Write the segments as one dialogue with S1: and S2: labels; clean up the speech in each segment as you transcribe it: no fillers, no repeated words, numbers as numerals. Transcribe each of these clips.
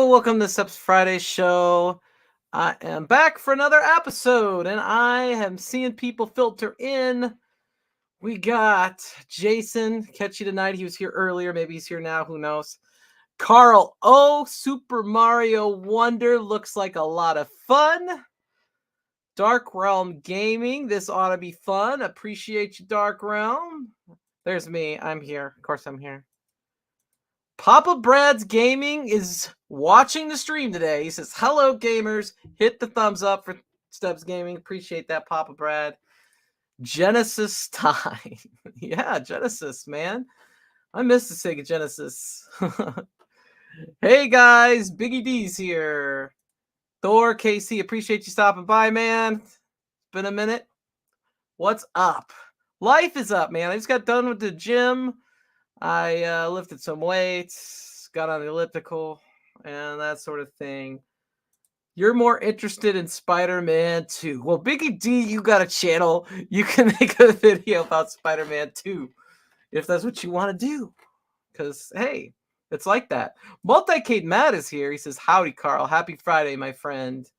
S1: Hello, welcome to Steps Friday show. I am back for another episode, and I am seeing people filter in. We got Jason, catch you tonight. He was here earlier. Maybe he's here now. Who knows? Carl O, Super Mario Wonder looks like a lot of fun. Dark Realm Gaming, this ought to be fun. Appreciate you, Dark Realm. There's me. I'm here. Of course, I'm here. Papa Brad's Gaming is watching the stream today. He says, hello, gamers. Hit the thumbs up for Stubbs Gaming. Appreciate that, Papa Brad. Genesis time. Yeah, Genesis, man. I miss the Sega Genesis. Hey, guys. Biggie D's here. Thor, KC, appreciate you stopping by, man. It's been a minute. What's up? Life is up, man. I just got done with the gym. I lifted some weights, got on the elliptical, and that sort of thing. You're more interested in Spider-Man 2. Well, Biggie D, you got a channel. You can make a video about Spider-Man 2 if that's what you want to do. Because, hey, it's like that. Multicade Matt is here. He says, howdy, Carl. Happy Friday, my friend.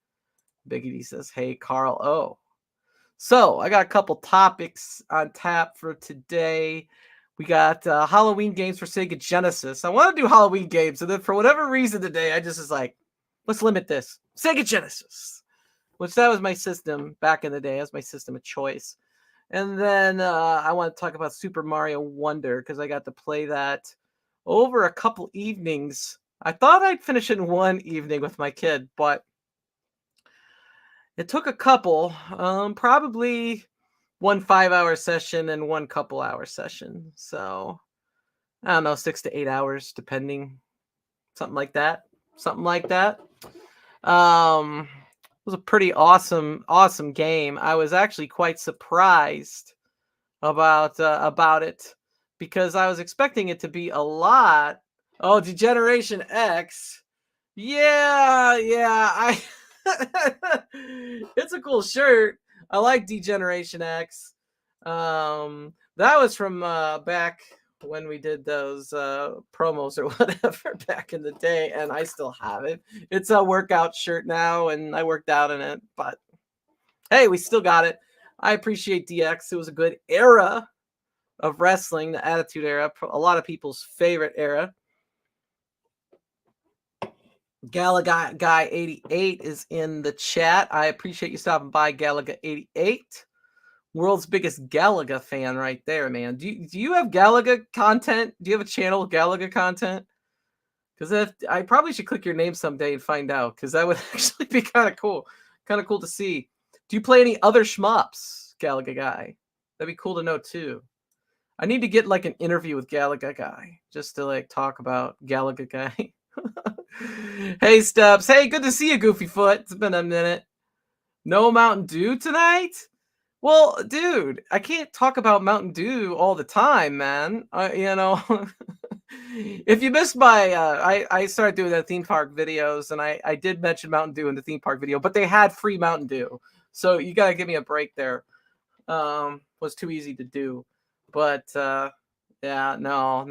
S1: Biggie D says, hey, Carl. Oh. So, I got a couple topics on tap for today. We got Halloween games for Sega Genesis. I want to do Halloween games, and then for whatever reason today, I just was like, let's limit this. Sega Genesis, which that was my system back in the day. That was my system of choice. And then I want to talk about Super Mario Wonder, because I got to play that over a couple evenings. I thought I'd finish it in one evening with my kid, but it took a couple, probably one 5-hour session and one couple-hour session. So, I don't know, 6 to 8 hours, depending. Something like that. It was a pretty awesome game. I was actually quite surprised about it because I was expecting it to be a lot. Oh, Degeneration X. Yeah. It's a cool shirt. I like Degeneration X. That was from back when we did those promos or whatever back in the day, and I still have it. It's a workout shirt now, and I worked out in it, but hey, we still got it. I appreciate DX. It was a good era of wrestling, the Attitude Era, a lot of people's favorite era. Galaga Guy 88 is in the chat. I appreciate you stopping by, Galaga 88. World's biggest Galaga fan right there, man. Do you have Galaga content? Do you have a channel with Galaga content? Because I probably should click your name someday and find out, because that would actually be kind of cool. Kind of cool to see. Do you play any other shmups, Galaga Guy? That'd be cool to know too. I need to get like an interview with Galaga Guy just to like talk about Galaga Guy. Hey, Stubbs. Hey, good to see you, Goofy Foot. It's been a minute. No Mountain Dew tonight? Well, dude, I can't talk about Mountain Dew all the time, man. If you missed my, I started doing the theme park videos, and I did mention Mountain Dew in the theme park video, but they had free Mountain Dew. So you got to give me a break there. Was too easy to do. But, yeah, no.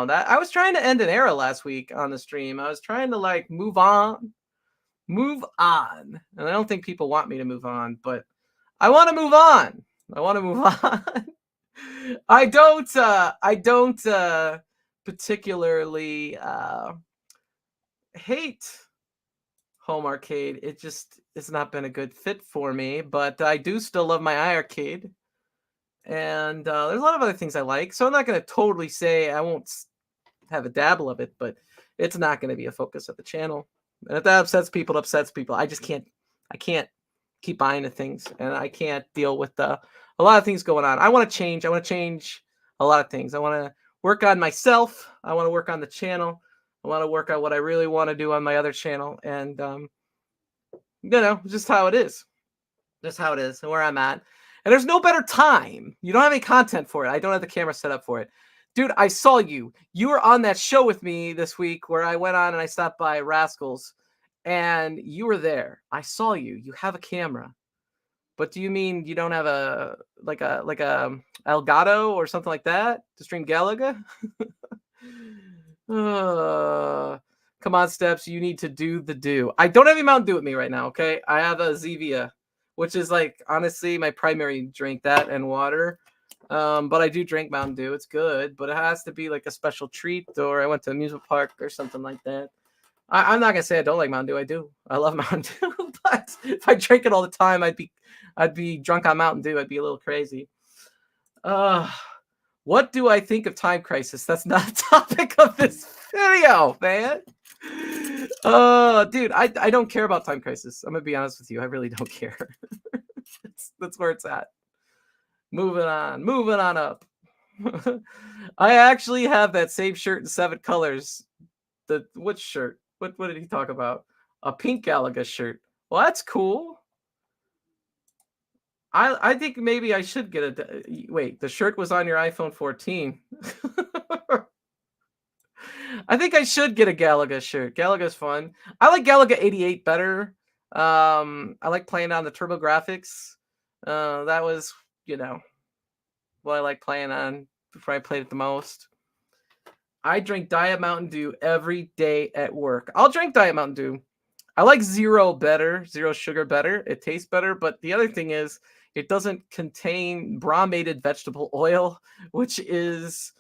S1: That I was trying to end an era last week on the stream. I was trying to like move on, and I don't think people want me to move on, but I want to move on. I don't particularly hate home arcade. It's not been a good fit for me, but I do still love my iArcade. And there's a lot of other things I like, so I'm not going to totally say I won't have a dabble of it, but it's not going to be a focus of the channel. And if that upsets people, it upsets people. I can't keep buying the things, and I can't deal with a lot of things going on. I want to change a lot of things. I want to work on myself. I want to work on the channel. I want to work on what I really want to do on my other channel, and just how it is. Just how it is and where I'm at. And there's no better time. You don't have any content for it. I don't have the camera set up for it. Dude, I saw you. You were on that show with me this week where I went on and I stopped by Rascals, and you were there. I saw you. You have a camera. But do you mean you don't have a Elgato or something like that to stream Galaga? Come on, Steps. You need to do the do. I don't have any Mountain Dew with me right now, okay? I have a Zevia, which is like, honestly, my primary drink, that and water. But I do drink Mountain Dew. It's good, but it has to be like a special treat, or I went to an amusement park or something like that. I'm not gonna say I don't like Mountain Dew. I do. I love Mountain Dew, but if I drank it all the time, I'd be drunk on Mountain Dew. I'd be a little crazy. What do I think of Time Crisis? That's not a topic of this video, man. Dude, I don't care about Time Crisis. I'm gonna be honest with you. I really don't care. That's where it's at. Moving on up. I actually have that same shirt in 7 colors. Which shirt? What did he talk about? A pink Galaga shirt. Well, that's cool. I think maybe I should get a... Wait, the shirt was on your iPhone 14. I think I should get a Galaga shirt. Galaga's fun. I like Galaga 88 better. I like playing on the TurboGrafx. That was, what I like playing on before I played it the most. I drink Diet Mountain Dew every day at work. I'll drink Diet Mountain Dew. I like zero sugar better. It tastes better. But the other thing is, it doesn't contain bromated vegetable oil, which is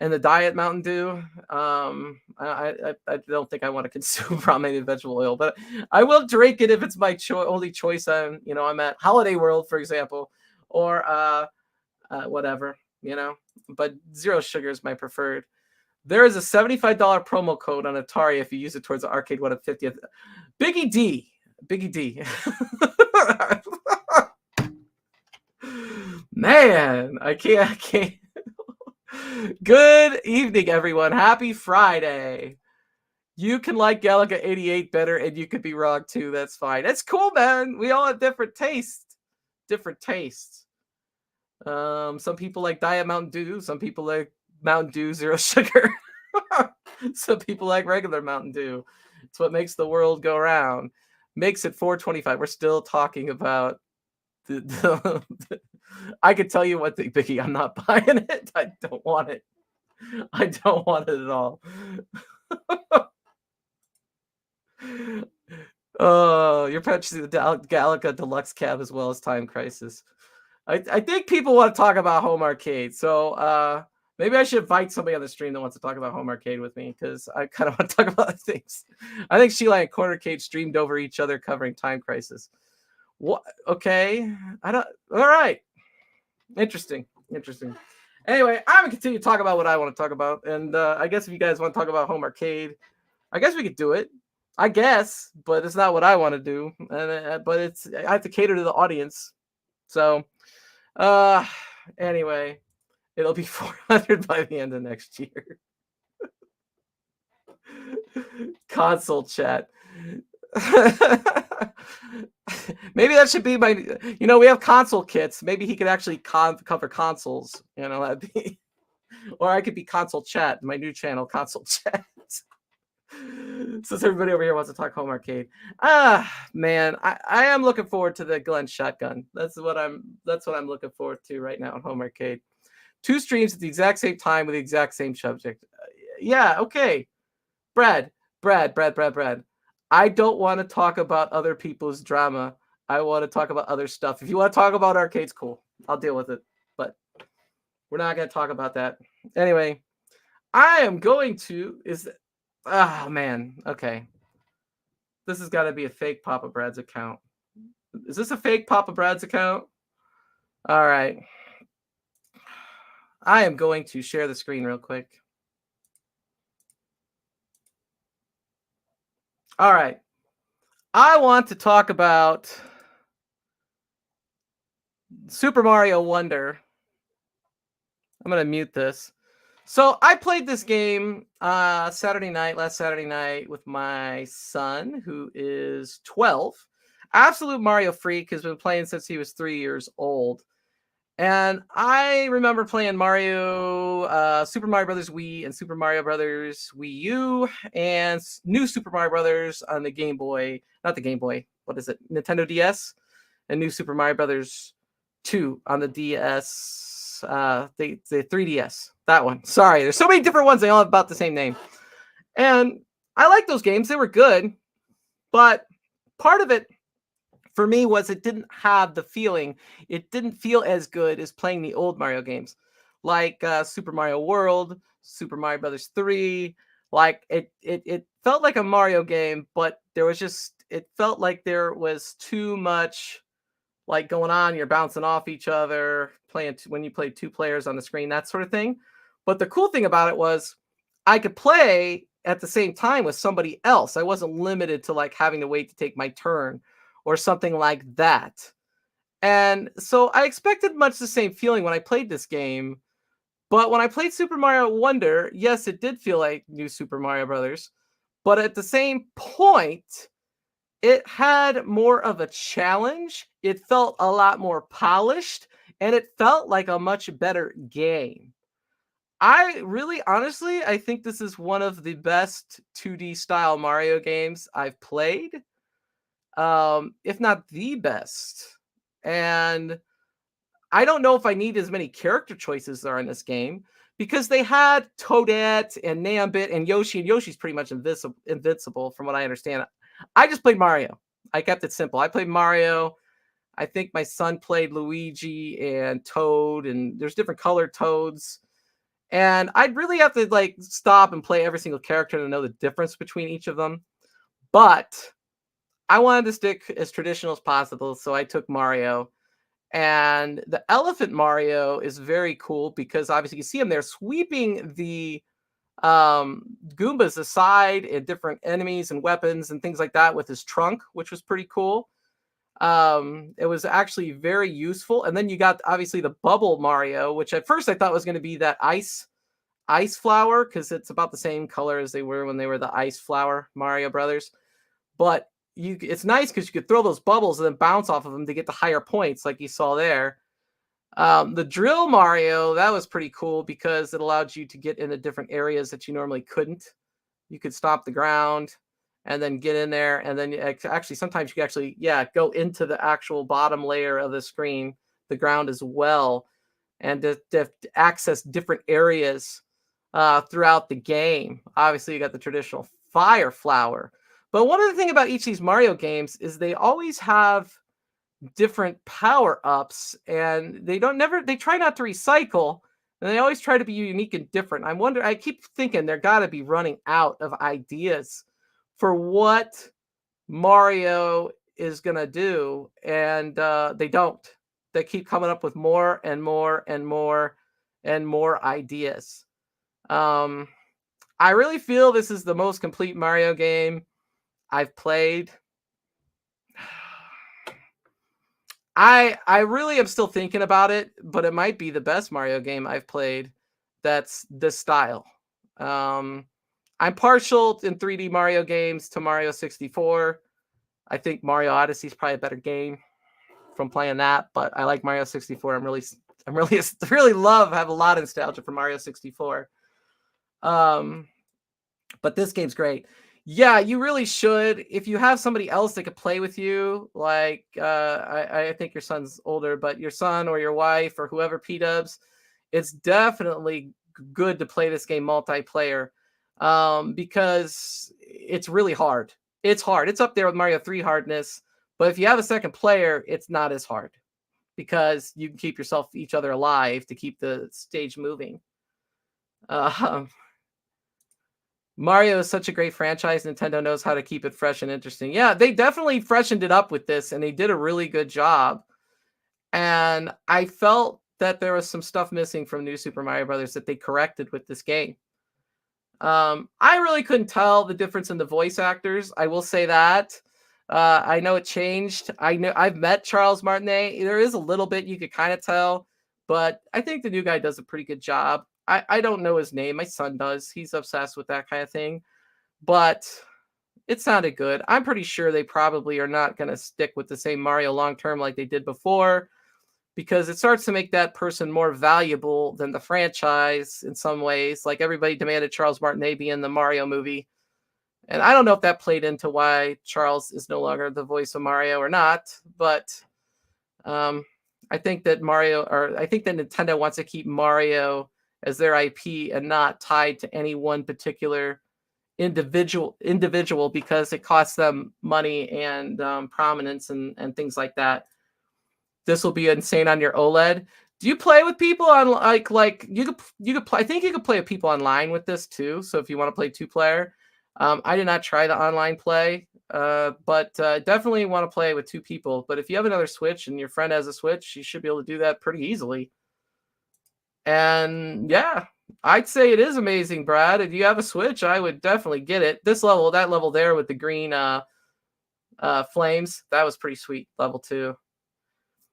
S1: in the Diet Mountain Dew. I don't think I want to consume bromated vegetable oil, but I will drink it if it's my only choice. I'm at Holiday World, for example, or whatever, But zero sugar is my preferred. There is a $75 promo code on Atari if you use it towards the arcade one at 50th. Biggie D. Man, I can't. Good evening, everyone. Happy Friday. You can like Galaga 88 better, and you could be wrong too. That's fine. It's cool, man. We all have different tastes. Some people like Diet Mountain Dew. Some people like Mountain Dew zero sugar. Some people like regular Mountain Dew. It's what makes the world go round. Makes it 425. We're still talking about I could tell you what the Biggie, I'm not buying it. I don't want it. I don't want it at all. You're purchasing the Galaga Deluxe Cab as well as Time Crisis. I think people want to talk about Home Arcade, so maybe I should invite somebody on the stream that wants to talk about Home Arcade with me, because I kind of want to talk about things. I think Sheila and Cornercade streamed over each other covering Time Crisis. What? Okay. All right. Interesting. Anyway, I'm gonna continue to talk about what I want to talk about, and I guess if you guys want to talk about Home Arcade, I guess we could do it. I guess, but it's not what I want to do, and but I have to cater to the audience. So, anyway, it'll be 400 by the end of next year. Console chat. Maybe that should be my, we have console kits. Maybe he could actually cover consoles, that'd be, or I could be console chat, my new channel, console chat. Since everybody over here wants to talk Home Arcade. Man, I am looking forward to the Glenn shotgun. That's what I'm looking forward to right now on Home Arcade. 2 streams at the exact same time with the exact same subject. Yeah, okay. Brad. I don't want to talk about other people's drama. I want to talk about other stuff. If you want to talk about arcades, cool. I'll deal with it. But we're not going to talk about that. Anyway, I am going to... Oh, man. Okay. This has got to be a fake Papa Brad's account. Is this a fake Papa Brad's account? All right. I am going to share the screen real quick. All right. I want to talk about Super Mario Wonder. I'm going to mute this. So I played this game last Saturday night with my son, who is 12. Absolute Mario freak, has been playing since he was 3 years old. And I remember playing Mario, Super Mario Brothers Wii and Super Mario Brothers Wii U, and New Super Mario Brothers on the Game Boy, not the Game Boy, what is it, Nintendo DS, and New Super Mario Brothers 2 on the DS, the 3DS, that one. Sorry, there's so many different ones, they all have about the same name. And I like those games. They were good, but part of it for me was it didn't have the feeling. It didn't feel as good as playing the old Mario games, like Super Mario World, Super Mario Brothers 3. Like it felt like a Mario game, but it felt like there was too much like going on. You're bouncing off each other, when you played two players on the screen, that sort of thing. But the cool thing about it was I could play at the same time with somebody else. I wasn't limited to like having to wait to take my turn or something like that. And so I expected much the same feeling when I played this game. But when I played Super Mario Wonder, yes, it did feel like New Super Mario Brothers. But at the same point, it had more of a challenge. It felt a lot more polished, and it felt like a much better game. I really, honestly, I think this is one of the best 2D style Mario games I've played, if not the best. And I don't know if I need as many character choices there in this game because they had Toadette and Nambit and Yoshi, and Yoshi's pretty much invincible from what I understand. I just played Mario. I kept it simple. I played Mario. I think my son played Luigi and Toad, and there's different colored Toads. And I'd really have to like stop and play every single character to know the difference between each of them. But I wanted to stick as traditional as possible, so I took Mario. And the Elephant Mario is very cool because obviously you see him there sweeping the Goombas aside and different enemies and weapons and things like that with his trunk, which was pretty cool. It was actually very useful. And then you got obviously the Bubble Mario, which at first I thought was going to be that ice flower because it's about the same color as they were when they were the Ice Flower Mario Brothers. But it's nice because you could throw those bubbles and then bounce off of them to get the higher points, like you saw there. The Drill Mario, that was pretty cool because it allowed you to get into different areas that you normally couldn't. You could stop the ground and then get in there, and then actually sometimes you can actually go into the actual bottom layer of the screen, the ground as well, and to access different areas throughout the game. Obviously, you got the traditional Fire Flower. But one of the things about each of these Mario games is they always have different power-ups, and they try not to recycle, and they always try to be unique and different. I keep thinking they're got to be running out of ideas for what Mario is going to do, and they don't. They keep coming up with more and more and more and more ideas. I really feel this is the most complete Mario game I've played. I really am still thinking about it, but it might be the best Mario game I've played that's this style. I'm partial in 3D Mario games to Mario 64. I think Mario Odyssey is probably a better game from playing that, but I like Mario 64. I'm really have a lot of nostalgia for Mario 64. But this game's great. Yeah, you really should. If you have somebody else that could play with you, like I think your son's older, but your son or your wife or whoever P-dubs, it's definitely good to play this game multiplayer because it's really hard. It's hard. It's up there with Mario 3 hardness, but if you have a second player, it's not as hard because you can keep each other alive to keep the stage moving. Mario is such a great franchise. Nintendo knows how to keep it fresh and interesting. Yeah, they definitely freshened it up with this, and they did a really good job. And I felt that there was some stuff missing from New Super Mario Brothers that they corrected with this game. I really couldn't tell the difference in the voice actors. I will say that. I know it changed. I've met Charles Martinet. There is a little bit you could kind of tell, but I think the new guy does a pretty good job. I don't know his name. My son does. He's obsessed with that kind of thing. But it sounded good. I'm pretty sure they probably are not going to stick with the same Mario long term like they did before because it starts to make that person more valuable than the franchise in some ways. Like everybody demanded Charles Martinet be in the Mario movie. And I don't know if that played into why Charles is no longer the voice of Mario or not. But I think that Nintendo wants to keep Mario as their IP and not tied to any one particular individual because it costs them money and prominence and things like that. This will be insane on your OLED. Do you play with people on like you could play? I think you could play with people online with this too. So if you want to play 2-player, I did not try the online play, but definitely want to play with 2 people. But if you have another Switch and your friend has a Switch, you should be able to do that pretty easily. And yeah, I'd say it is amazing, Brad. If you have a Switch, I would definitely get it. This level, that level there with the green flames, that was pretty sweet. Level 2.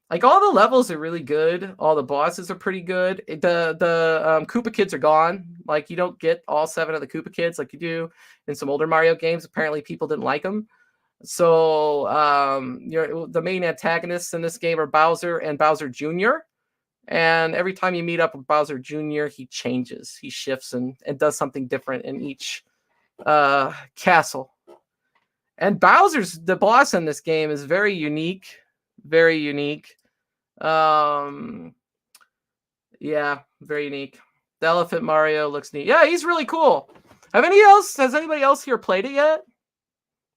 S1: Like all the levels are really good. All the bosses are pretty good. The Koopa Kids are gone. Like you don't get all 7 of the Koopa Kids like you do in some older Mario games. Apparently people didn't like them. So the main antagonists in this game are Bowser and Bowser Jr. And every time you meet up with Bowser Jr., he changes. He shifts and does something different in each castle. And Bowser's the boss in this game is very unique. Very unique. Yeah, very unique. The Elephant Mario looks neat. Yeah, he's really cool. Has anybody else here played it yet?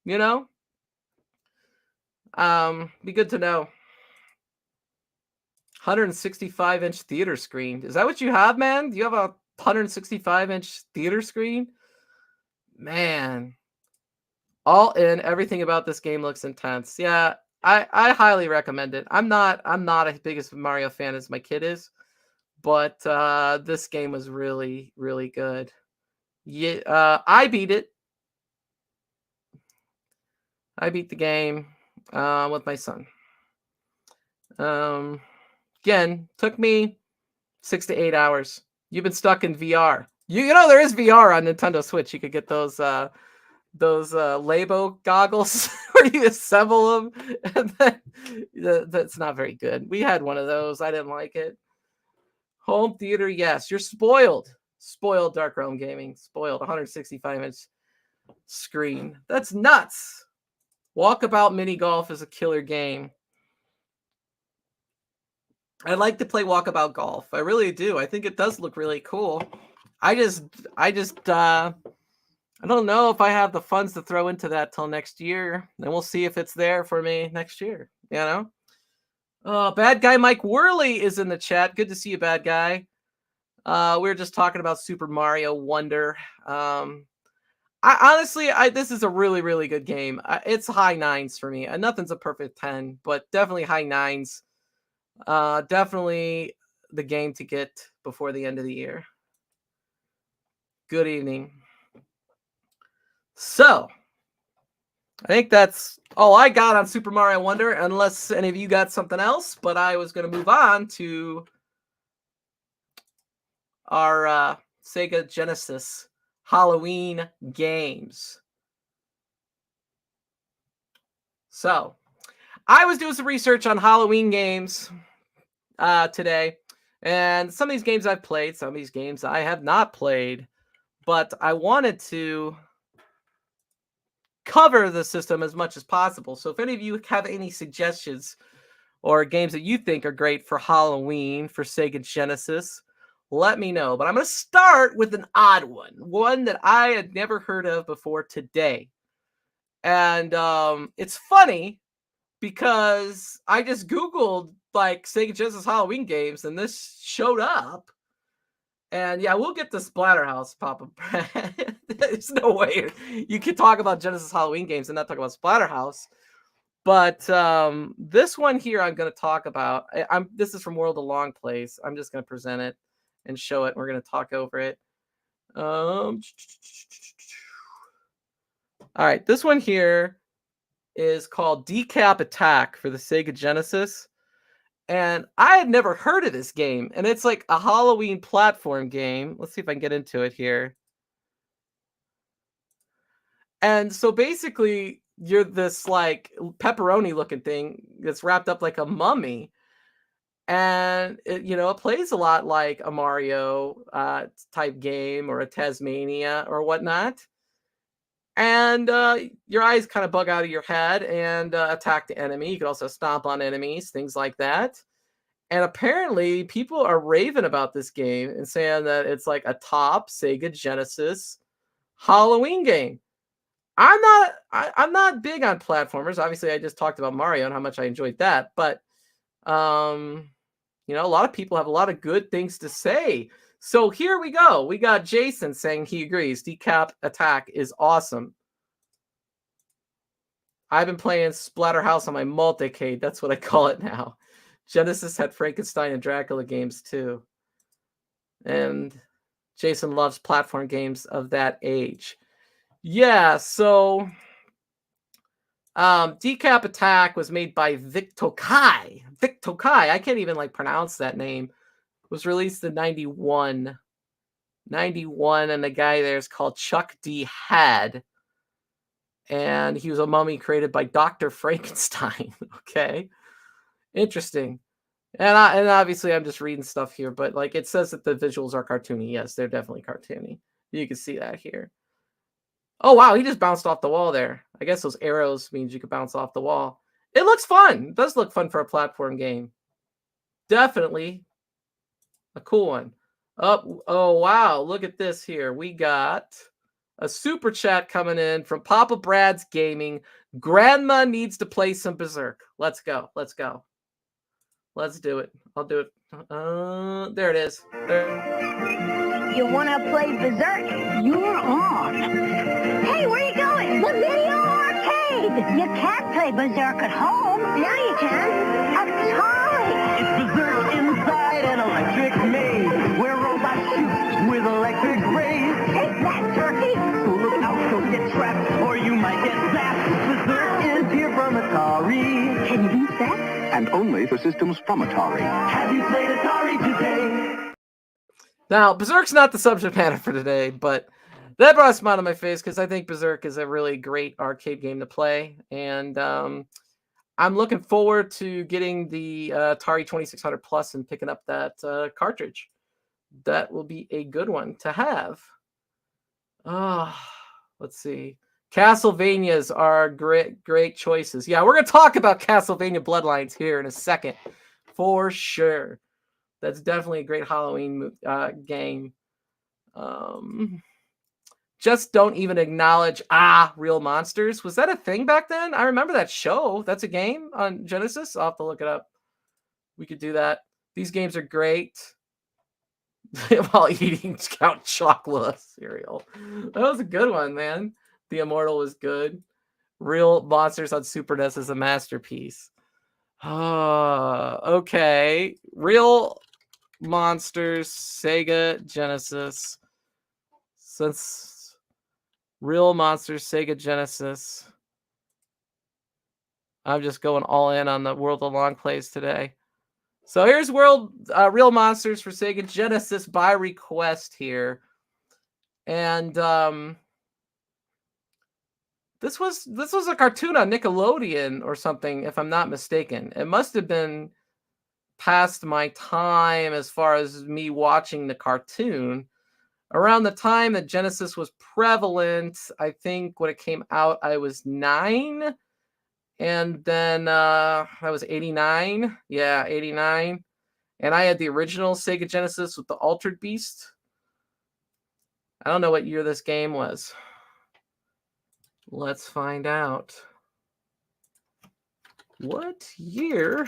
S1: You know? Be good to know. 165-inch theater screen. Is that what you have, man? Do you have a 165-inch theater screen? Man. All in, everything about this game looks intense. Yeah, I highly recommend it. I'm not as big as Mario fan as my kid is, but this game was really, really good. Yeah, I beat it. I beat the game with my son. Again, took me 6 to 8 hours. You've been stuck in VR. You know there is VR on Nintendo Switch. You could get those Labo goggles where you assemble them, and then that's not very good. We had one of those. I didn't like it. Home theater, yes. You're spoiled. Spoiled, Dark Realm Gaming. Spoiled. 165-inch screen. That's nuts. Walkabout Mini Golf is a killer game. I like to play Walkabout Golf. I really do. I think it does look really cool. I don't know if I have the funds to throw into that till next year. And we'll see if it's there for me next year. You know? Bad guy Mike Worley is in the chat. Good to see you, bad guy. We were just talking about Super Mario Wonder. This is a really, really good game. It's high 9s for me. Nothing's a perfect 10, but definitely high 9s. Definitely the game to get before the end of the year. Good evening. So, I think that's all I got on Super Mario Wonder, unless any of you got something else. But I was going to move on to our Sega Genesis Halloween games. So, I was doing some research on Halloween games today. And some of these games I've played, some of these games I have not played. But I wanted to cover the system as much as possible. So if any of you have any suggestions or games that you think are great for Halloween for Sega Genesis, let me know. But I'm going to start with an odd one that I had never heard of before today. And it's funny because I just Googled like Sega Genesis Halloween games and this showed up. And yeah, we'll get the Splatterhouse pop up. There's no way you can talk about Genesis Halloween games and not talk about Splatterhouse. But this one here I'm going to talk about. This is from World of Long Plays. I'm just going to present it and show it. We're going to talk over it. All right, this one here is called Decap Attack for the Sega Genesis. And I had never heard of this game. And it's like a Halloween platform game. Let's see if I can get into it here. And so basically, you're this like pepperoni looking thing that's wrapped up like a mummy. And it plays a lot like a Mario type game or a Tasmania or whatnot. And your eyes kind of bug out of your head and attack the enemy. You can also stomp on enemies, things like that. And apparently people are raving about this game and saying that it's like a top Sega Genesis Halloween game. I'm not big on platformers. Obviously, I just talked about Mario and how much I enjoyed that, but you know, a lot of people have a lot of good things to say. So here we go. We got Jason saying he agrees. Decap Attack is awesome. I've been playing Splatterhouse on my multicade. That's what I call it now. Genesis had Frankenstein and Dracula games too. And Jason loves platform games of that age. Yeah, so Decap Attack was made by Vic Tokai. Vic Tokai, I can't even like pronounce that name. It was released in 91. 91, and the guy there is called Chuck D. Had. And he was a mummy created by Dr. Frankenstein. Okay. Interesting. And obviously I'm just reading stuff here, but like it says that the visuals are cartoony. Yes, they're definitely cartoony. You can see that here. Oh wow, he just bounced off the wall there. I guess those arrows means you can bounce off the wall. It looks fun. It does look fun for a platform game. Definitely a cool one. Oh wow, look at this here. We got a super chat coming in from Papa Brad's Gaming. Grandma needs to play some Berserk. Let's go. Let's go. Let's do it. I'll do it. There it is. There.
S2: You want to play Berserk? You're on. Hey, where are you going? The video arcade. You can't play Berserk at home. Yeah, you can. Atari.
S3: It's Berserk inside an electric maze, where robots shoot with electric rays.
S2: Take that, turkey.
S3: So look out, don't get trapped, or you might get zapped. Berserk is here from Atari.
S2: Can you beat that?
S4: And only for systems from Atari.
S3: Have you played Atari today?
S1: Now, Berserk's not the subject matter for today, but that brought a smile to my face because I think Berserk is a really great arcade game to play. And I'm looking forward to getting the Atari 2600 Plus and picking up that cartridge. That will be a good one to have. Let's see. Castlevanias are great choices. Yeah, we're going to talk about Castlevania Bloodlines here in a second. For sure. That's definitely a great Halloween game. Just don't even acknowledge Real Monsters. Was that a thing back then? I remember that show. That's a game on Genesis. I'll have to look it up. We could do that. These games are great. While eating Count Chocula cereal. That was a good one, man. The Immortal was good. Real Monsters on Super NES is a masterpiece. Okay. Real Monsters, Sega Genesis. Since Real Monsters, Sega Genesis. I'm just going all in on the World of Long Plays today. So here's Real Monsters for Sega Genesis by request here. And this was a cartoon on Nickelodeon or something, if I'm not mistaken. It must have been past my time as far as me watching the cartoon. Around the time that Genesis was prevalent, I think when it came out, I was 9. And then that was 89. Yeah, 89. And I had the original Sega Genesis with the Altered Beast. I don't know what year this game was. Let's find out. What year?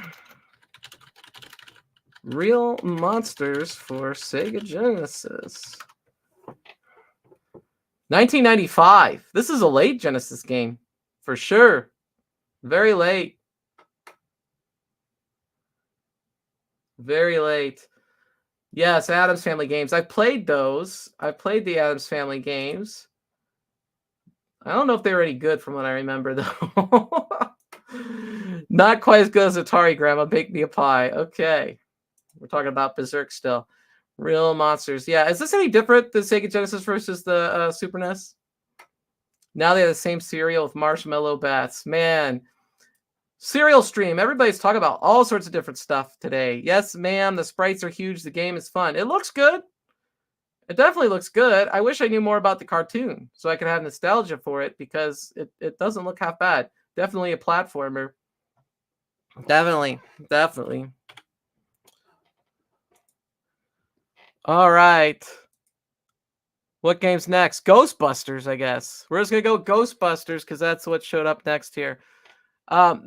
S1: Real Monsters for Sega Genesis. 1995. This is a late Genesis game, for sure. Very late. Very late. Yes, Addams Family games. I've played those. I've played the Addams Family games. I don't know if they were any good from what I remember, though. Not quite as good as Atari, Grandma. Bake me a pie. Okay. We're talking about Berserk still. Real Monsters. Yeah, is this any different than Sega Genesis versus the Super NES? Now they have the same cereal with marshmallow bats. Man. Cereal stream. Everybody's talking about all sorts of different stuff today. Yes, ma'am. The sprites are huge. The game is fun. It looks good. It definitely looks good. I wish I knew more about the cartoon so I could have nostalgia for it because it doesn't look half bad. Definitely a platformer. Definitely. All right. What game's next? Ghostbusters, I guess. We're just gonna go Ghostbusters because that's what showed up next here.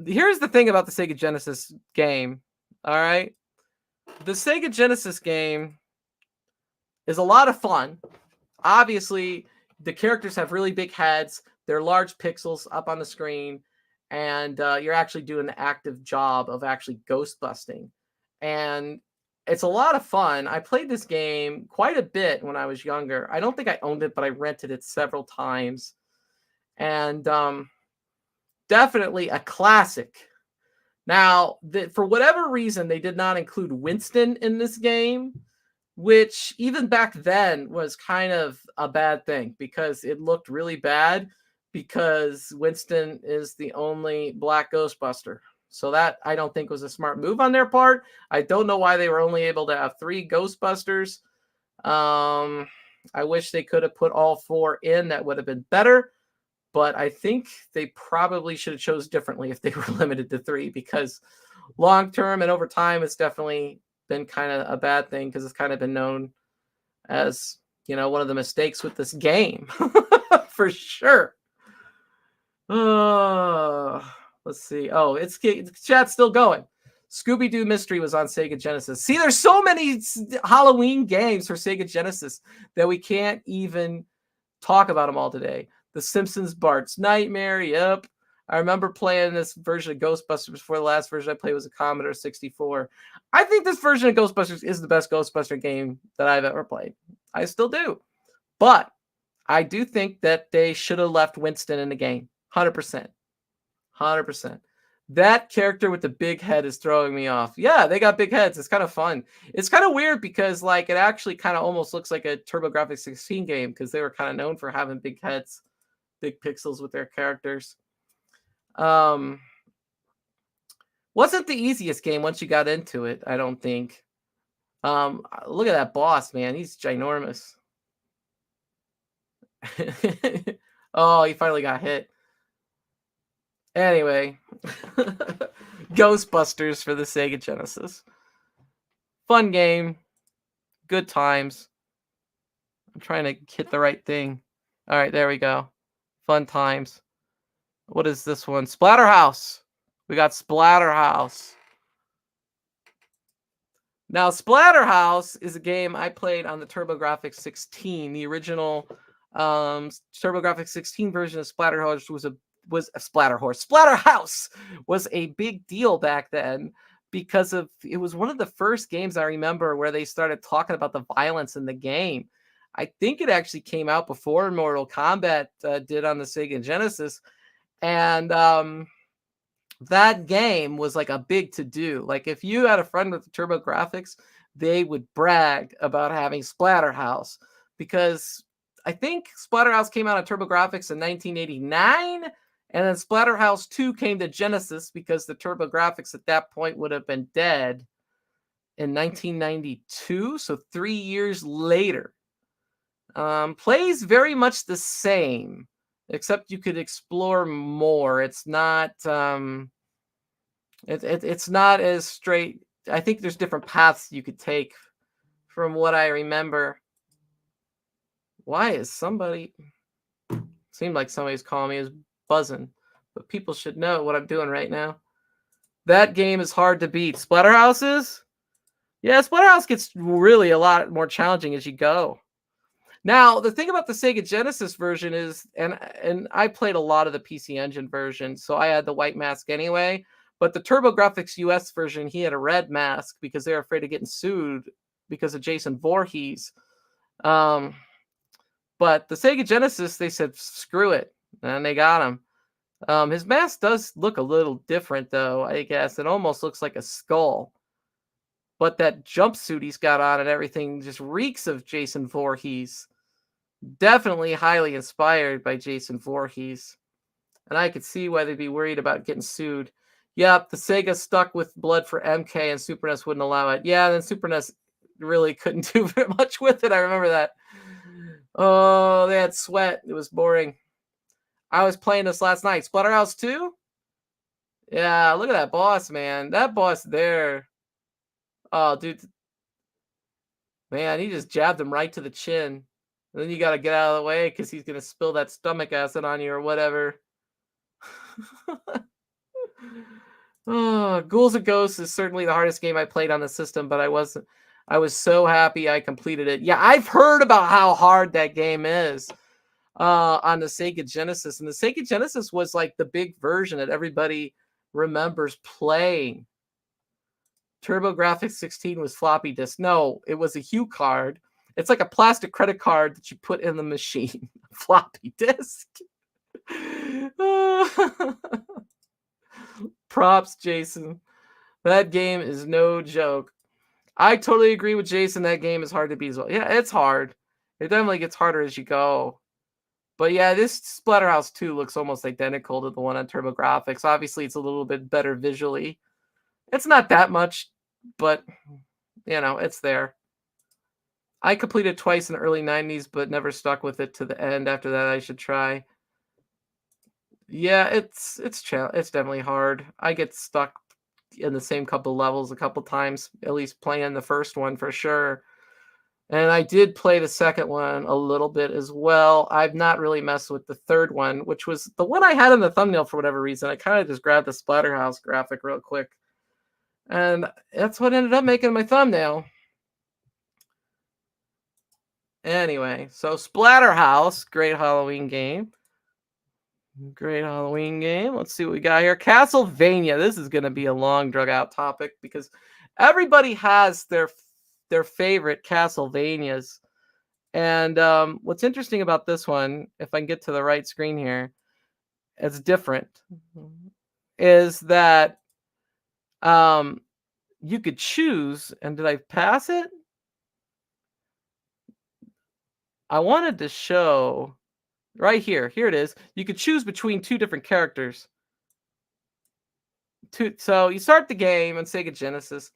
S1: Here's the thing about the Sega Genesis game. All right, the Sega Genesis game is a lot of fun. Obviously, the characters have really big heads. They're large pixels up on the screen, and you're actually doing the active job of actually ghost busting. And it's a lot of fun. I played this game quite a bit when I was younger. I don't think I owned it, but I rented it several times. And definitely a classic. Now, for whatever reason, they did not include Winston in this game, which even back then was kind of a bad thing because it looked really bad because Winston is the only black Ghostbuster. So that I don't think was a smart move on their part. I don't know why they were only able to have 3 Ghostbusters. I wish they could have put all 4 in. That would have been better. But I think they probably should have chose differently if they were limited to 3 because long term and over time, it's definitely been kind of a bad thing because it's kind of been known as, one of the mistakes with this game for sure. Let's see. Oh, chat's still going. Scooby-Doo Mystery was on Sega Genesis. See, there's so many Halloween games for Sega Genesis that we can't even talk about them all today. The Simpsons Bart's Nightmare. Yep. I remember playing this version of Ghostbusters before the last version I played was a Commodore 64. I think this version of Ghostbusters is the best Ghostbuster game that I've ever played. I still do. But I do think that they should have left Winston in the game. 100%. 100%. That character with the big head is throwing me off. Yeah, they got big heads. It's kind of fun. It's kind of weird because it actually kind of almost looks like a TurboGrafx 16 game because they were kind of known for having big heads, big pixels with their characters. Wasn't the easiest game once you got into it, I don't think. Look at that boss, man. He's ginormous. Oh, he finally got hit. Anyway, Ghostbusters for the Sega Genesis. Fun game. Good times. I'm trying to hit the right thing. All right, there we go. Fun times. What is this one? Splatterhouse. We got Splatterhouse. Now, Splatterhouse is a game I played on the TurboGrafx 16. The original TurboGrafx 16 version of Splatterhouse was a Splatterhouse was a big deal back then because it was one of the first games I remember where they started talking about the violence in the game. I think it actually came out before Mortal Kombat did on the Sega Genesis. And that game was like a big to-do. Like if you had a friend with the TurboGrafx, they would brag about having Splatterhouse because I think Splatterhouse came out on TurboGrafx in 1989, and then Splatterhouse 2 came to Genesis because the TurboGrafx at that point would have been dead in 1992, so 3 years later. Plays very much the same, except you could explore more. It's not it's not as straight. I think there's different paths you could take from what I remember. Why is somebody... Seemed like somebody's calling me. Is buzzing. But people should know what I'm doing right now. That game is hard to beat. Splatterhouse is? Yeah, Splatterhouse gets really a lot more challenging as you go. Now, the thing about the Sega Genesis version is, and I played a lot of the PC Engine version, so I had the white mask anyway, but the TurboGrafx US version, he had a red mask because they were afraid of getting sued because of Jason Voorhees. But the Sega Genesis, they said, screw it, and they got him. His mask does look a little different, though, I guess. It almost looks like a skull. But that jumpsuit he's got on and everything just reeks of Jason Voorhees. Definitely highly inspired by Jason Voorhees. And I could see why they'd be worried about getting sued. Yep, the Sega stuck with blood for MK and Super NES wouldn't allow it. Yeah, and then Super NES really couldn't do very much with it. I remember that. Oh, they had sweat. It was boring. I was playing this last night. Splatterhouse 2? Yeah, look at that boss, man. That boss there. Oh, dude. Man, he just jabbed him right to the chin. And then you got to get out of the way because he's going to spill that stomach acid on you or whatever. Ghouls and Ghosts is certainly the hardest game I played on the system, but I was so happy I completed it. Yeah, I've heard about how hard that game is on the Sega Genesis. And the Sega Genesis was like the big version that everybody remembers playing. TurboGrafx 16 was floppy disk. No, it was a Hue card. It's like a plastic credit card that you put in the machine. Floppy disk. Props, Jason. That game is no joke. I totally agree with Jason. That game is hard to beat as well. Yeah, it's hard. It definitely gets harder as you go. But yeah, this Splatterhouse 2 looks almost identical to the one on TurboGrafx. Obviously, it's a little bit better visually. It's not that much, but, you know, it's there. I completed twice in the early 90s, but never stuck with it to the end. After that, I should try. Yeah, it's definitely hard. I get stuck in the same couple levels a couple times, at least playing the first one for sure. And I did play the second one a little bit as well. I've not really messed with the third one, which was the one I had in the thumbnail for whatever reason. I kind of just grabbed the Splatterhouse graphic real quick. And that's what ended up making my thumbnail. Anyway, so Splatterhouse, great Halloween game. Great Halloween game. Let's see what we got here. Castlevania. This is going to be a long, drug out topic because everybody has their favorite Castlevanias. And what's interesting about this one, if I can get to the right screen here, it's different, is that you could choose. And did I pass it? I wanted to show right here. Here it is. You could choose between two different characters. So you start the game on Sega Genesis,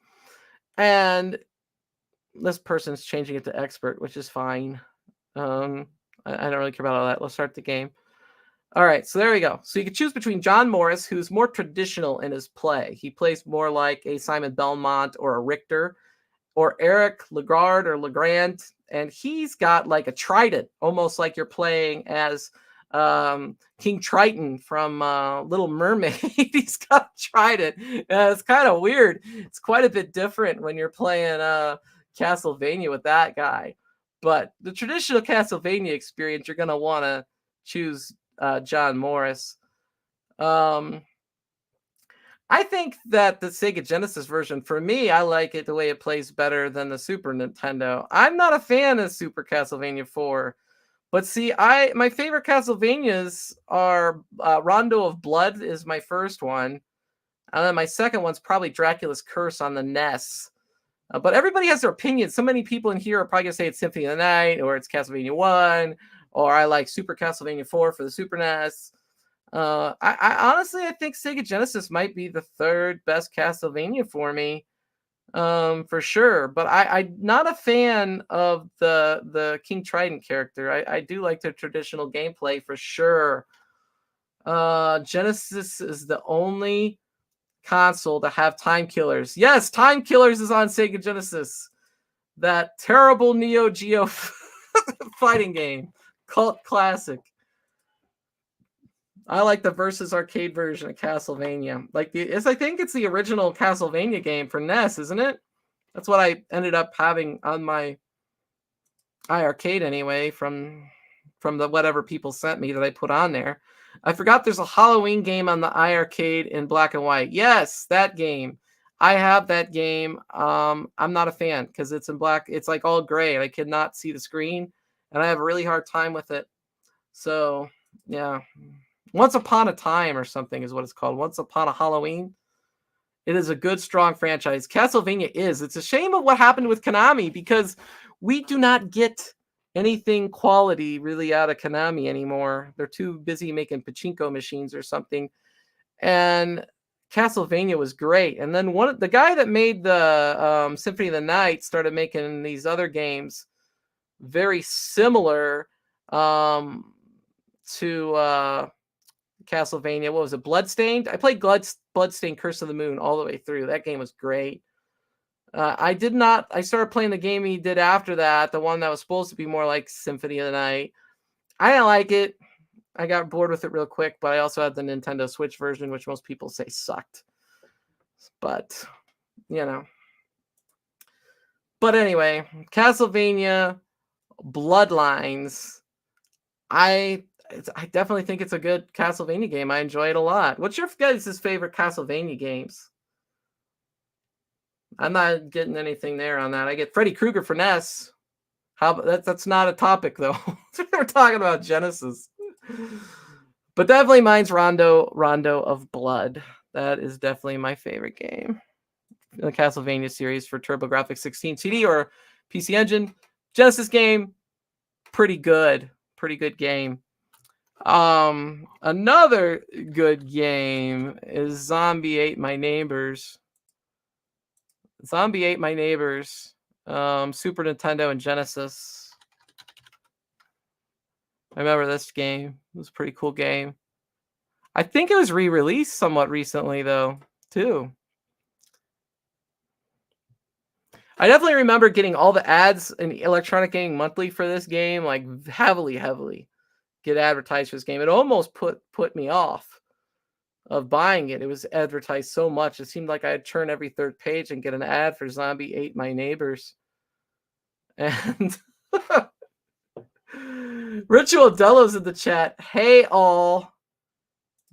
S1: and this person's changing it to expert, which is fine. I don't really care about all that. Let's start the game. All right, so there we go. So you can choose between John Morris, who's more traditional in his play. He plays more like a Simon Belmont or a Richter, or Eric Legrand or Legrand, and he's got like a trident, almost like you're playing as King Triton from Little Mermaid. He's got a trident. It's kind of weird. It's quite a bit different when you're playing Castlevania with that guy. But the traditional Castlevania experience, you're going to want to choose John Morris. I think that the Sega Genesis version, for me, I like it the way it plays better than the Super Nintendo. I'm not a fan of Super Castlevania 4. But see, my favorite Castlevanias are Rondo of Blood is my first one. And then my second one's probably Dracula's Curse on the NES. But everybody has their opinion. So many people in here are probably going to say it's Symphony of the Night, or it's Castlevania 1, or I like Super Castlevania 4 for the Super NES. I honestly, I think Sega Genesis might be the third best Castlevania for me, for sure. But I'm not a fan of the King Trident character. I do like the traditional gameplay for sure. Genesis is the only console to have Time Killers. Yes, Time Killers is on Sega Genesis. That terrible Neo Geo fighting game, cult classic. I like the Versus Arcade version of Castlevania. I think it's the original Castlevania game for NES, isn't it? That's what I ended up having on my iArcade anyway, from the whatever people sent me that I put on there. I forgot there's a Halloween game on the iArcade in black and white. Yes, that game. I have that game. I'm not a fan because it's in black. It's like all gray and I cannot see the screen, and I have a really hard time with it. So yeah. Once Upon a Time or something is what it's called. Once Upon a Halloween. It is a good, strong franchise. Castlevania is. It's a shame of what happened with Konami because we do not get anything quality really out of Konami anymore. They're too busy making pachinko machines or something. And Castlevania was great. And then the guy that made the Symphony of the Night started making these other games very similar to Castlevania. What was it? Bloodstained? I played Bloodstained Curse of the Moon all the way through. That game was great. I did not. I started playing the game he did after that, the one that was supposed to be more like Symphony of the Night. I didn't like it. I got bored with it real quick, but I also had the Nintendo Switch version, which most people say sucked. But, you know. But anyway, Castlevania Bloodlines. I definitely think it's a good Castlevania game. I enjoy it a lot. What's your guys' favorite Castlevania games? I'm not getting anything there on that. I get Freddy Krueger for NES. That's not a topic though. We're talking about Genesis. But definitely mine's Rondo of Blood. That is definitely my favorite game in the Castlevania series for TurboGrafx 16 CD or PC Engine. Genesis game, pretty good game. Another good game is Zombie Ate My Neighbors. Zombie Ate My Neighbors. Super Nintendo and Genesis. I remember this game. It was a pretty cool game. I think it was re-released somewhat recently, though, too. I definitely remember getting all the ads in Electronic Gaming Monthly for this game, like heavily get advertised for this game. It almost put me off of buying it. It was advertised so much. It seemed like I'd turn every third page and get an ad for Zombie Ate My Neighbors. And Ritual Delos in the chat. Hey, all.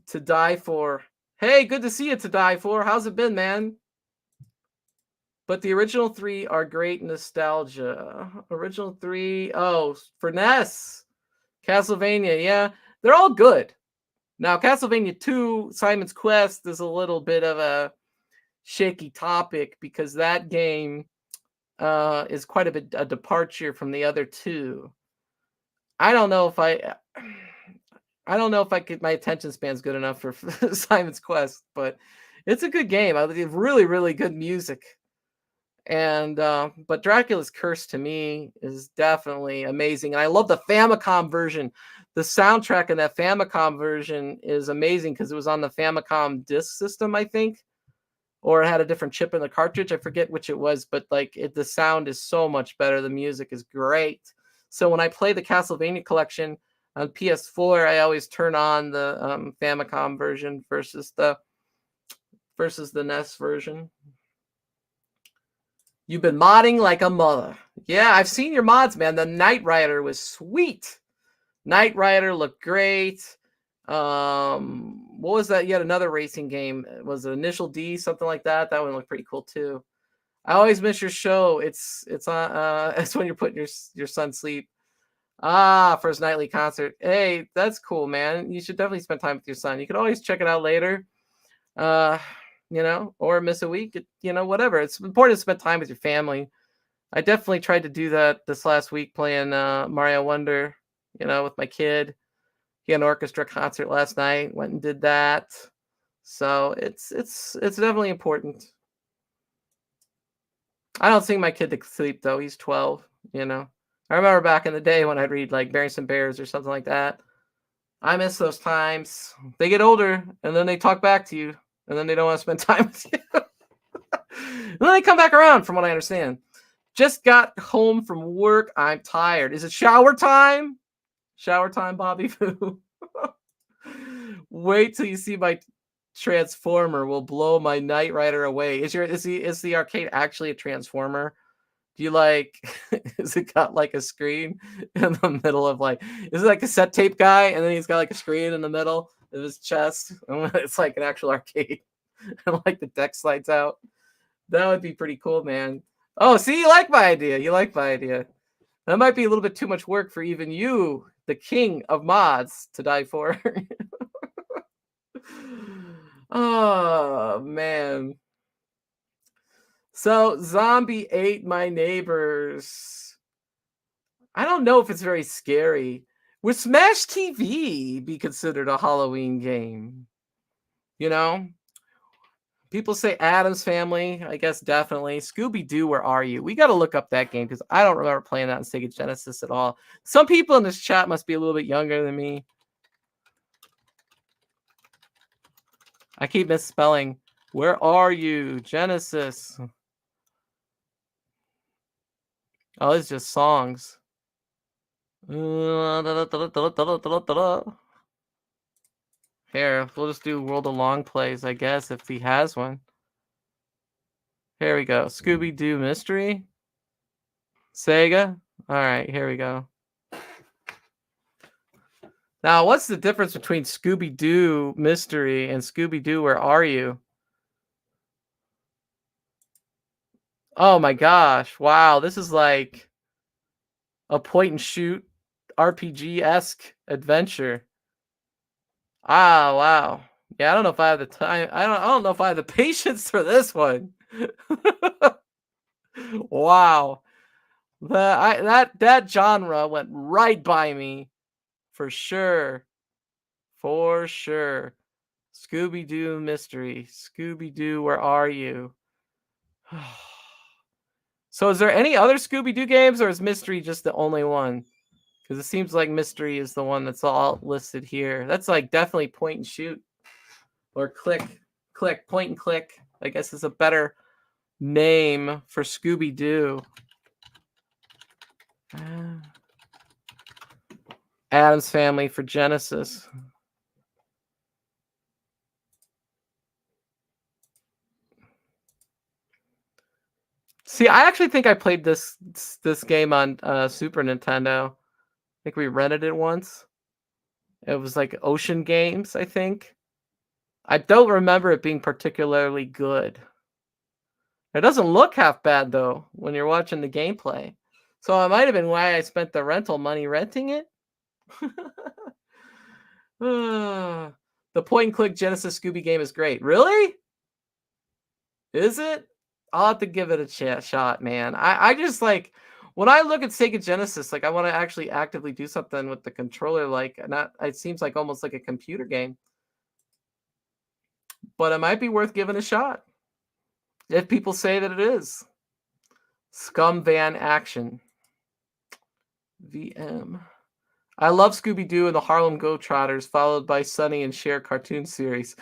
S1: To Die For. Hey, good to see you, To Die For. How's it been, man? But the original 3 are great nostalgia. Original 3, for NES. Castlevania, yeah. They're all good. Now, Castlevania 2, Simon's Quest, is a little bit of a shaky topic because that game is quite a departure from the other two. I don't know if my attention span's good enough for Simon's Quest, but it's a good game. I have really, really good music. And but Dracula's Curse to me is definitely amazing. And I love the Famicom version. The soundtrack in that Famicom version is amazing because it was on the Famicom disk system, I think. Or it had a different chip in the cartridge. I forget which it was, but the sound is so much better. The music is great. So when I play the Castlevania collection on PS4, I always turn on the Famicom version versus the NES version. You've been modding like a mother. Yeah, I've seen your mods, man. The Knight Rider was sweet. Knight Rider looked great. What was that? Yet another racing game. Was it Initial D, something like that? That one looked pretty cool too. I always miss your show. It's on it's when you're putting your son to sleep. For his nightly concert. Hey, that's cool, man. You should definitely spend time with your son. You could always check it out later. Or miss a week, whatever. It's important to spend time with your family. I definitely tried to do that this last week playing Mario Wonder, with my kid. He had an orchestra concert last night, went and did that. So it's definitely important. I don't sing my kid to sleep though. He's 12, I remember back in the day when I'd read like Berenstain Bears or something like that. I miss those times. They get older and then they talk back to you. And then they don't want to spend time with you. And then they come back around, from what I understand. Just got home from work. I'm tired. Is it shower time? Shower time, Bobby Foo. Wait till you see my Transformer. Will blow my Knight Rider away. Is the arcade actually a Transformer? Do you is it got like a screen in the middle of is it like a cassette tape guy and then he's got like a screen in the middle of his chest? It's like an actual arcade. And the deck slides out. That would be pretty cool, man. Oh, see, you like my idea. That might be a little bit too much work for even you, the king of mods, to die for. Oh, man. So, Zombie Ate My Neighbors. I don't know if it's very scary. Would Smash TV be considered a Halloween game? People say Addams Family. I guess definitely. Scooby-Doo, Where Are You? We got to look up that game because I don't remember playing that in Sega Genesis at all. Some people in this chat must be a little bit younger than me. I keep misspelling. Where Are You? Genesis. Oh, it's just songs. Here, we'll just do World of Long Plays, I guess, if he has one. Here we go. Scooby-Doo Mystery. Sega. All right, here we go. Now, what's the difference between Scooby-Doo Mystery and Scooby-Doo Where Are You? Oh my gosh. Wow, this is like a point and shoot RPG-esque adventure. Ah, wow. Yeah, I don't know if I have the time. I don't know if I have the patience for this one. Wow. That genre went right by me for sure. For sure. Scooby-Doo Mystery. Scooby-Doo, Where Are You? So is there any other Scooby-Doo games, or is Mystery just the only one? Because it seems like Mystery is the one that's all listed here. That's like definitely point and shoot. Or click, point and click. I guess is a better name for Scooby-Doo. Addams Family for Genesis. See, I actually think I played this game on Super Nintendo. I think we rented it once. It was like Ocean Games, I think. I don't remember it being particularly good. It doesn't look half bad, though, when you're watching the gameplay. So it might have been why I spent the rental money renting it. The point-and-click Genesis Scooby game is great. Really? Is it? I'll have to give it a shot, man. I just like when I look at Sega Genesis, like I want to actually actively do something with the controller, like not. It seems like almost like a computer game, but it might be worth giving a shot if people say that it is. Scum Van Action. VM. I love Scooby-Doo and the Harlem Globetrotters, followed by Sonny and Cher cartoon series.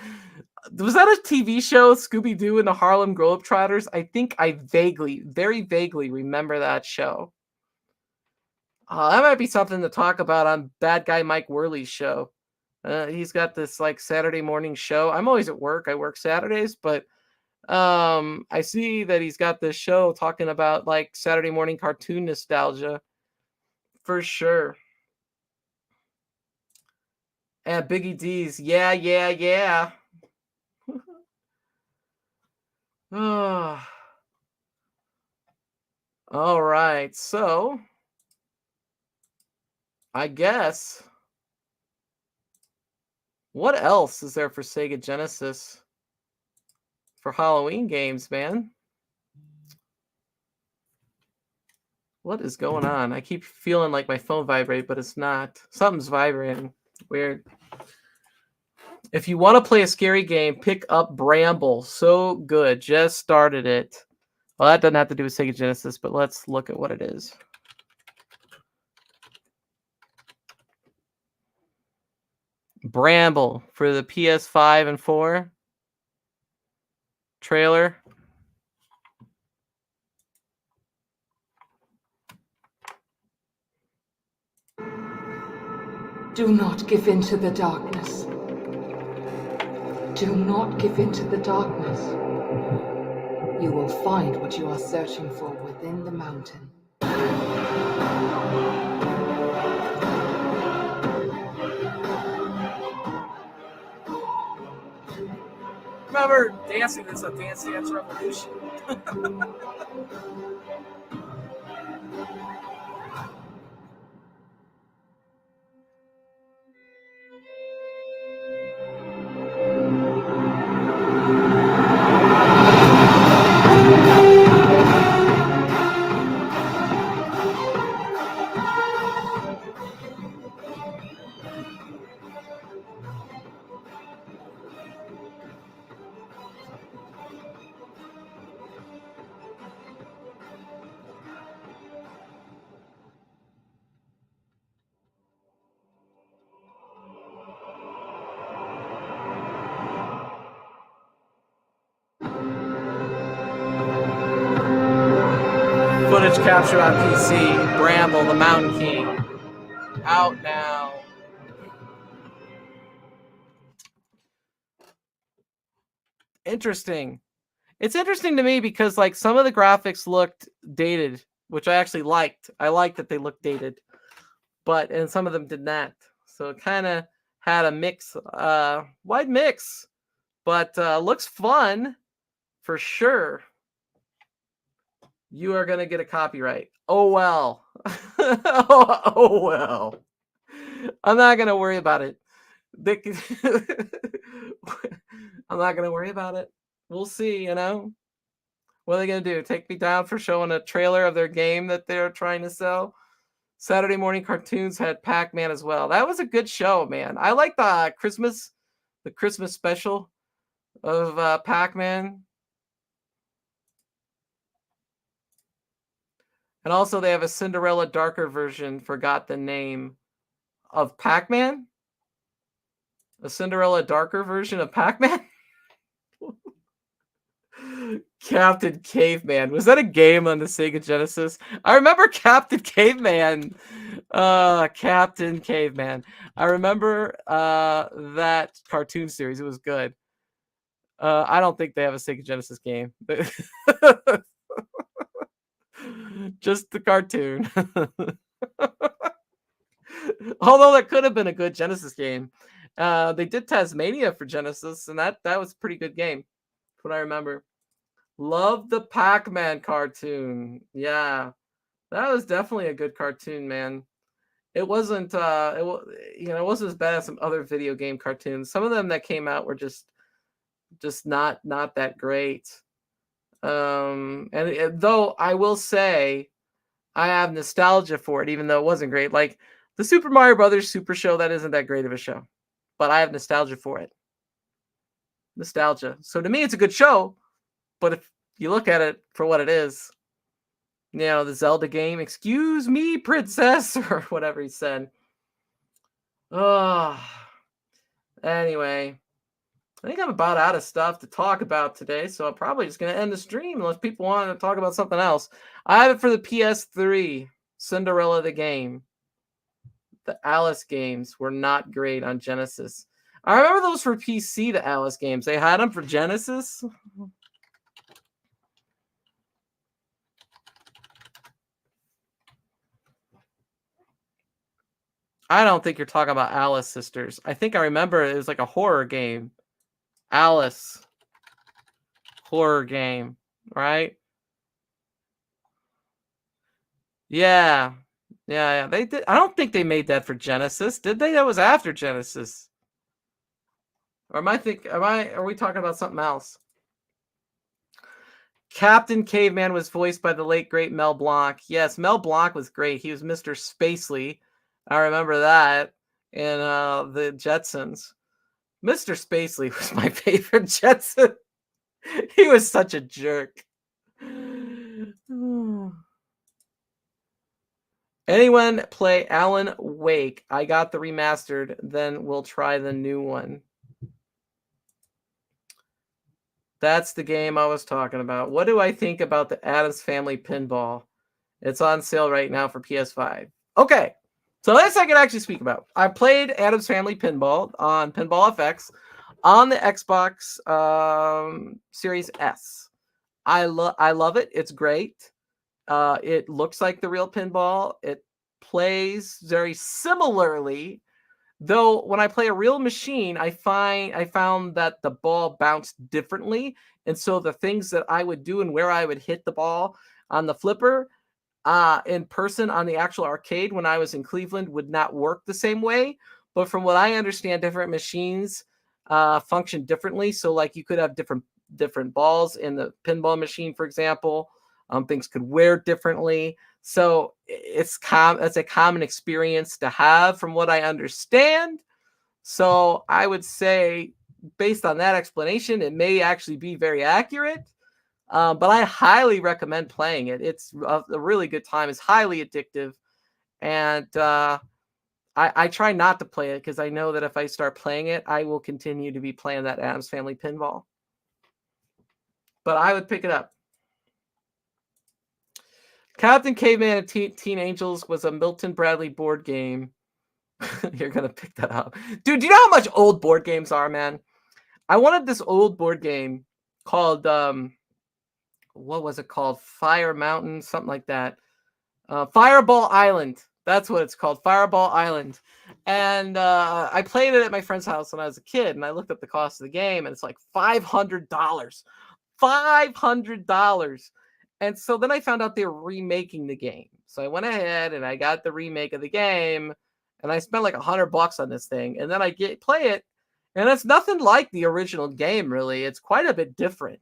S1: Was that a TV show, Scooby-Doo and the Harlem Globetrotters? I think I very vaguely remember that show. That might be something to talk about on Bad Guy Mike Worley's show. He's got this like Saturday morning show. I'm always at work. I work Saturdays, but I see that he's got this show talking about like Saturday morning cartoon nostalgia. For sure. And Biggie D's, yeah. All right, so I guess what else is there for Sega Genesis for Halloween games, man? What is going on? I keep feeling like my phone vibrate, but it's not. Something's vibrating. Weird. If you want to play a scary game, pick up Bramble. So good. Just started it. Well, that doesn't have to do with Sega Genesis, but let's look at what it is. Bramble for the PS5 and 4. Trailer.
S5: Do not give in to the darkness. Do not give in to the darkness. You will find what you are searching for within the mountain.
S1: Remember dancing is a Dance Dance Revolution. Launch Capture on PC. Bramble, the Mountain King. Out now. Interesting. It's interesting to me because like some of the graphics looked dated, which I actually liked. I liked that they looked dated, and some of them did not. So it kind of had a mix, wide mix, but looks fun for sure. You are gonna get a copyright. Oh well. oh well. I'm not gonna worry about it. I'm not gonna worry about it. We'll see, you know. What are they gonna do? Take me down for showing a trailer of their game that they're trying to sell? Saturday morning cartoons had Pac-Man as well. That was a good show, man. I like the Christmas special of Pac-Man. And also they have a Cinderella darker version, forgot the name, of Pac-Man. A Cinderella darker version of Pac-Man? Captain Caveman. Was that a game on the Sega Genesis? I remember Captain Caveman. Captain Caveman. I remember that cartoon series. It was good. I don't think they have a Sega Genesis game. Just the cartoon. Although that could have been a good Genesis game. They did Tasmania for Genesis, and that was a pretty good game. That's what I remember. Love the Pac-Man cartoon. Yeah, that was definitely a good cartoon, man. It wasn't, it wasn't as bad as some other video game cartoons. Some of them that came out were just not that great. Though I will say, I have nostalgia for it, even though it wasn't great. Like the Super Mario Brothers Super Show, that isn't that great of a show, but I have nostalgia for it. Nostalgia. So to me, it's a good show. But if you look at it for what it is, you know, the Zelda game, excuse me, princess, or whatever he said. Oh, anyway, I think I'm about out of stuff to talk about today, so I'm probably just going to end the stream unless people want to talk about something else. I have it for the PS3, Cinderella the game. The Alice games were not great on Genesis. I remember those for PC, the Alice games. They had them for Genesis. I don't think you're talking about Alice Sisters. I think I remember it was like a horror game. Alice. Horror game, right? Yeah. Yeah, they did. I don't think they made that for Genesis, did they? That was after Genesis. Or are we talking about something else? Captain Caveman was voiced by the late great Mel Blanc. Yes, Mel Blanc was great. He was Mr. Spacely. I remember that in the Jetsons. Mr. Spacely was my favorite Jetson. He was such a jerk. Anyone play Alan Wake? I got the remastered, then we'll try the new one. That's the game I was talking about. What do I think about the Addams Family Pinball? It's on sale right now for PS5. Okay, so this I can actually speak about. I played Addams Family Pinball on Pinball FX on the Xbox Series S. I love it. It's great. It looks like the real pinball. It plays very similarly. Though when I play a real machine, I found that the ball bounced differently. And so the things that I would do and where I would hit the ball on the flipper in person on the actual arcade when I was in Cleveland would not work the same way. But from what I understand, different machines function differently. So like you could have different balls in the pinball machine, for example. Things could wear differently. So it's a common experience to have from what I understand. So I would say, based on that explanation, it may actually be very accurate. But I highly recommend playing it. It's a really good time. It's highly addictive. And I try not to play it because I know that if I start playing it, I will continue to be playing that Addams Family Pinball. But I would pick it up. Captain Caveman and Teen Angels was a Milton Bradley board game. You're gonna pick that up, dude. Do you know how much old board games are, man? I wanted this old board game called what was it called? Fire Mountain, something like that. Fireball Island. That's what it's called, Fireball Island. And I played it at my friend's house when I was a kid, and I looked up the cost of the game, and it's like $500. $500. And so then I found out they were remaking the game. So I went ahead and I got the remake of the game, and I spent like $100 on this thing. And then I play it, and it's nothing like the original game, really. It's quite a bit different.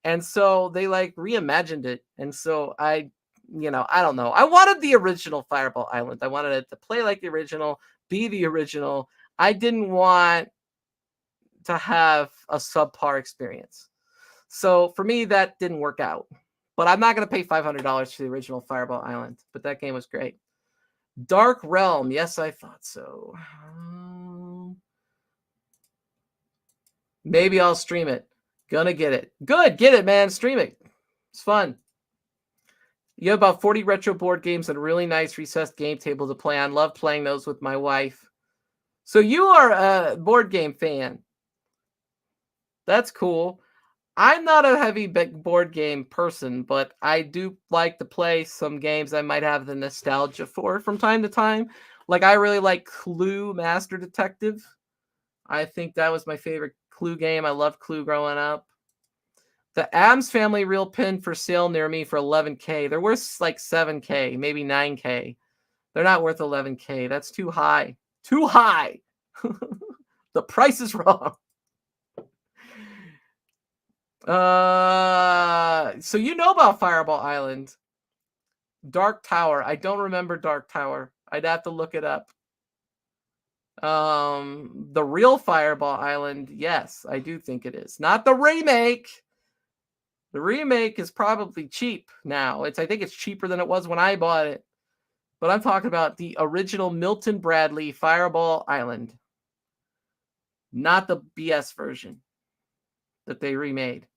S1: And so they like reimagined it. And so I don't know. I wanted the original Fireball Island. I wanted it to play like the original, be the original. I didn't want to have a subpar experience. So for me, that didn't work out. But I'm not going to pay $500 for the original Fireball Island. But that game was great. Dark Realm. Yes, I thought so. Maybe I'll stream it. Gonna get it. Good. Get it, man. Stream it. It's fun. You have about 40 retro board games and a really nice recessed game table to play on. Love playing those with my wife. So you are a board game fan. That's cool. I'm not a heavy big board game person, but I do like to play some games I might have the nostalgia for from time to time. Like I really like Clue Master Detective. I think that was my favorite Clue game. I loved Clue growing up. The Addams Family Real Pin for sale near me for $11K. They're worth like $7K, maybe $9K. They're not worth $11K. That's too high. Too high. The price is wrong. So you know about Fireball Island. Dark Tower. I don't remember Dark Tower. I'd have to look it up. The real Fireball Island, yes, I do think it is. Not the remake. The remake is probably cheap now. I think it's cheaper than it was when I bought it. But I'm talking about the original Milton Bradley Fireball Island. Not the BS version that they remade.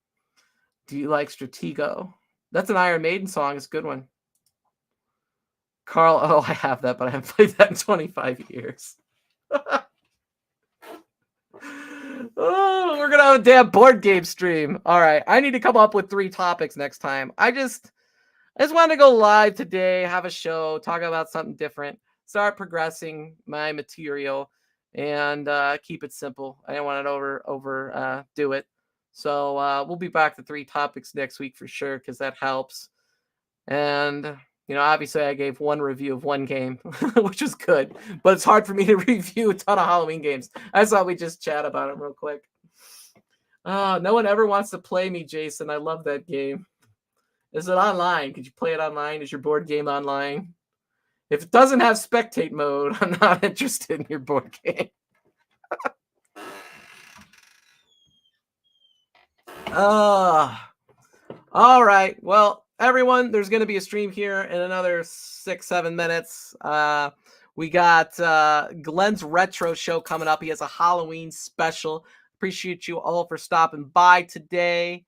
S1: Do you like Stratego? That's an Iron Maiden song. It's a good one. Carl, oh, I have that, but I haven't played that in 25 years. Oh, we're going to have a damn board game stream. All right. I need to come up with 3 topics next time. I just wanted to go live today, have a show, talk about something different, start progressing my material, and keep it simple. I didn't want to do it. So we'll be back to 3 topics next week for sure, because that helps. And obviously I gave one review of one game, which was good, but it's hard for me to review a ton of Halloween games. I thought we'd just chat about it real quick. No one ever wants to play me, Jason. I love that game. Is it online? Could you play it online? Is your board game online? If it doesn't have spectate mode, I'm not interested in your board game. All right. Well, everyone, there's going to be a stream here in another 6-7 minutes. We got Glenn's Retro Show coming up. He has a Halloween special. Appreciate you all for stopping by today.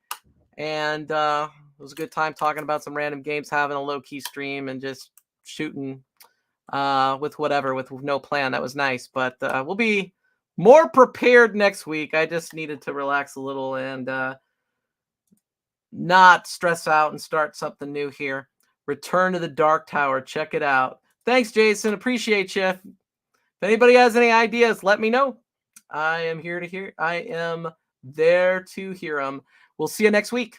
S1: And it was a good time talking about some random games, having a low-key stream, and just shooting with no plan. That was nice. But we'll be more prepared next week. I just needed to relax a little and not stress out and start something new here. Return to the Dark Tower. Check it out. Thanks, Jason. Appreciate you. If anybody has any ideas, let me know. I am there to hear them. We'll see you next week.